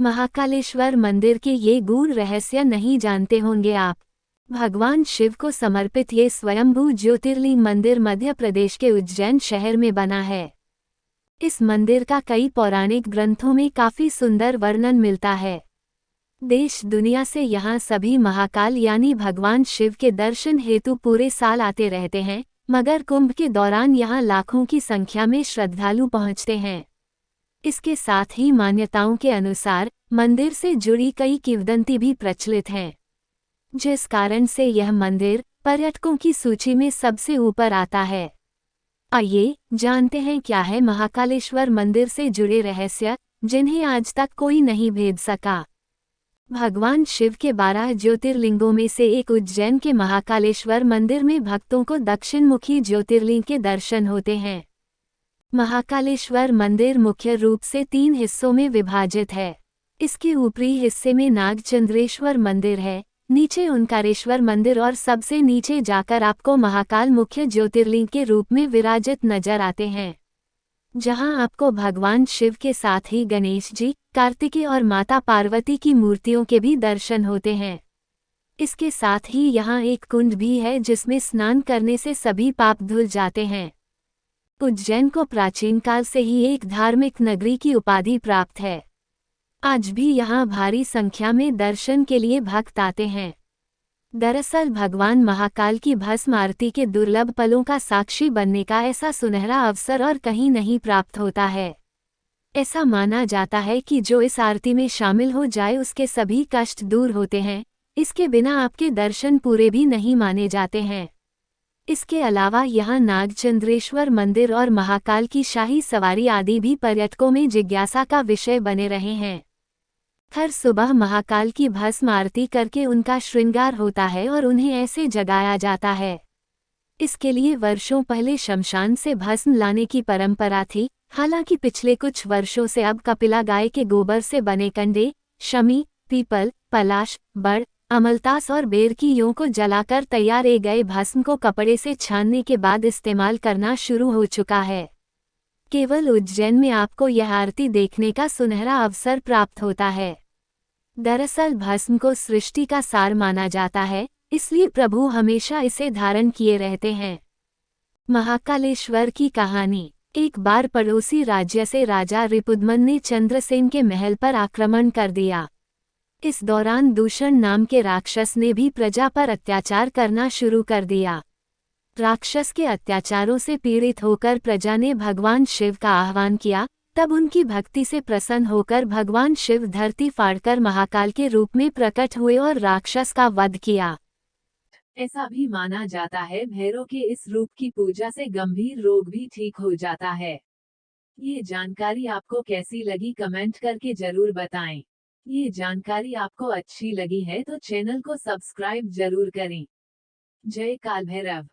महाकालेश्वर मंदिर के ये गूढ़ रहस्य नहीं जानते होंगे आप। भगवान शिव को समर्पित ये स्वयंभू ज्योतिर्लिंग मंदिर मध्य प्रदेश के उज्जैन शहर में बना है। इस मंदिर का कई पौराणिक ग्रंथों में काफी सुंदर वर्णन मिलता है। देश दुनिया से यहाँ सभी महाकाल यानी भगवान शिव के दर्शन हेतु पूरे साल आते रहते हैं, मगर कुंभ के दौरान यहाँ लाखों की संख्या में श्रद्धालु पहुँचते हैं। इसके साथ ही मान्यताओं के अनुसार मंदिर से जुड़ी कई किंवदंती भी प्रचलित हैं, जिस कारण से यह मंदिर पर्यटकों की सूची में सबसे ऊपर आता है। आइए जानते हैं क्या है महाकालेश्वर मंदिर से जुड़े रहस्य, जिन्हें आज तक कोई नहीं भेद सका। भगवान शिव के 12 ज्योतिर्लिंगों में से एक उज्जैन के महाकालेश्वर मंदिर में भक्तों को दक्षिणमुखी ज्योतिर्लिंग के दर्शन होते हैं। महाकालेश्वर मंदिर मुख्य रूप से 3 हिस्सों में विभाजित है। इसके ऊपरी हिस्से में नागचंद्रेश्वर मंदिर है, नीचे ओंकारेश्वर मंदिर और सबसे नीचे जाकर आपको महाकाल मुख्य ज्योतिर्लिंग के रूप में विराजित नजर आते हैं, जहां आपको भगवान शिव के साथ ही गणेश जी, कार्तिकेय और माता पार्वती की मूर्तियों के भी दर्शन होते हैं। इसके साथ ही यहाँ एक कुंड भी है जिसमें स्नान करने से सभी पाप धुल जाते हैं। उज्जैन को प्राचीन काल से ही एक धार्मिक नगरी की उपाधि प्राप्त है। आज भी यहाँ भारी संख्या में दर्शन के लिए भक्त आते हैं। दरअसल भगवान महाकाल की भस्म आरती के दुर्लभ पलों का साक्षी बनने का ऐसा सुनहरा अवसर और कहीं नहीं प्राप्त होता है। ऐसा माना जाता है कि जो इस आरती में शामिल हो जाए उसके सभी कष्ट दूर होते हैं। इसके बिना आपके दर्शन पूरे भी नहीं माने जाते हैं। इसके अलावा यहाँ नागचंद्रेश्वर मंदिर और महाकाल की शाही सवारी आदि भी पर्यटकों में जिज्ञासा का विषय बने रहे हैं। हर सुबह महाकाल की भस्म आरती करके उनका श्रृंगार होता है और उन्हें ऐसे जगाया जाता है। इसके लिए वर्षों पहले शमशान से भस्म लाने की परंपरा थी। हालांकि पिछले कुछ वर्षों से अब कपिला गाय के गोबर से बने कंडे, शमी, पीपल, पलाश, बड़, अमलतास और बेर की यों को जलाकर तैयार गए भस्म को कपड़े से छानने के बाद इस्तेमाल करना शुरू हो चुका है। केवल उज्जैन में आपको यह आरती देखने का सुनहरा अवसर प्राप्त होता है। दरअसल भस्म को सृष्टि का सार माना जाता है, इसलिए प्रभु हमेशा इसे धारण किए रहते हैं। महाकालेश्वर की कहानी। एक बार पड़ोसी राज्य से राजा रिपुदमन ने चंद्रसेन के महल पर आक्रमण कर दिया। इस दौरान दूषण नाम के राक्षस ने भी प्रजा पर अत्याचार करना शुरू कर दिया। राक्षस के अत्याचारों से पीड़ित होकर प्रजा ने भगवान शिव का आह्वान किया। तब उनकी भक्ति से प्रसन्न होकर भगवान शिव धरती फाड़कर महाकाल के रूप में प्रकट हुए और राक्षस का वध किया। ऐसा भी माना जाता है भैरव के इस रूप की पूजा से गंभीर रोग भी ठीक हो जाता है। ये जानकारी आपको कैसी लगी कमेंट करके जरूर बताएं। ये जानकारी आपको अच्छी लगी है तो चैनल को सब्सक्राइब जरूर करें। जय काल भैरव।